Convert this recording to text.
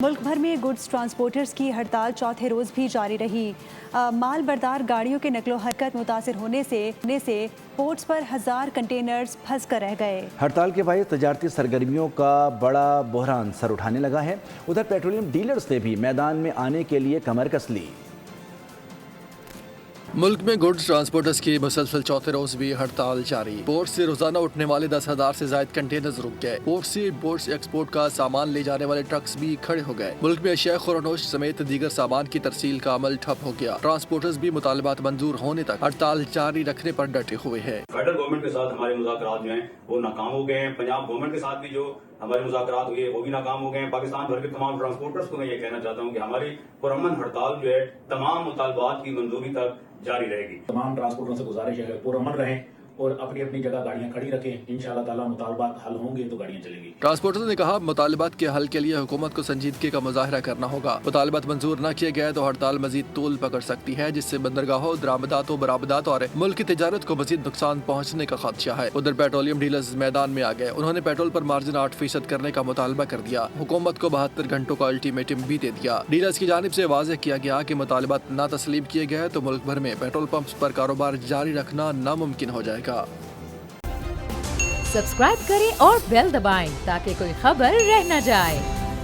मुल्क भर में गुड्स ट्रांसपोर्टर्स की हड़ताल चौथे रोज भी जारी रही। माल बरदार गाड़ियों के नकलो हरकत मुतासिर होने से पोर्ट्स पर 1000 कंटेनर्स फंस कर रह गए। हड़ताल के बायस तजारती सरगर्मियों का बड़ा बहरान सर उठाने लगा है। उधर पेट्रोलियम डीलर्स ने भी मैदान में आने के लिए कमर कस ली। मुल्क में गुड्स ट्रांसपोर्टर्स की मुसलसल चौथे रोज भी हड़ताल जारी। पोर्ट से रोजाना उठने वाले 10,000 से ज्यादा कंटेनर्स रुक गए। पोर्ट से इम्पोर्ट एक्सपोर्ट का सामान ले जाने वाले ट्रक्स भी खड़े हो गए। मुल्क में अशिया खुरानोश समेत दीगर सामान की तरसील का अमल ठप हो गया। ट्रांसपोर्टर्स भी मुतालबात मंजूर होने तक हड़ताल जारी रखने पर डटे हुए हैं। फेडरल गवर्नमेंट के साथ हमारे मुज़ाकरात जो हैं वो नाकाम हो गए हैं। पंजाब गवर्नमेंट के साथ भी जो हमारे मुज़ाकरात हुए वो भी नाकाम हो गए हैं। पाकिस्तान भर के तमाम ट्रांसपोर्टर्स को मैं ये कहना चाहता हूँ कि हमारी पुरअमन हड़ताल जो है तमाम मुतालबात की मंजूरी तक जारी रहेगी। तमाम ट्रांसपोर्टरों से गुजारिश है पुरअमन रहें और अपनी अपनी जगह गाड़ियां खड़ी रखें। इंशाअल्लाह ताला मुतालबात हल होंगे तो गाड़ियां चलेंगी। ट्रांसपोर्टर्स ने कहा मुतालबात के हल के लिए हुकूमत को संजीदगी का मुजाहरा करना होगा। मुतालबात मंजूर न किए गए तो हड़ताल मजीद तूल पकड़ सकती है, जिससे बंदरगाहों, दरामदात, बरामदात और मुल्क की तिजारत को मजीद नुकसान पहुँचने का खदशा है। उधर पेट्रोलियम डीलर्स मैदान में आ गए। उन्होंने पेट्रोल पर मार्जिन 8% करने का मुतालबा कर दिया। हुकूमत को 72 घंटों का अल्टीमेटम भी दे दिया। डीलर्स की जानिब से वाज़ेह किया गया कि मुतालबात न तस्लीम किए गए तो मुल्क भर में पेट्रोल पंप्स पर कारोबार जारी रखना नामुमकिन हो जाएगा। सब्सक्राइब करें और बेल दबाएं ताकि कोई खबर रह न जाए।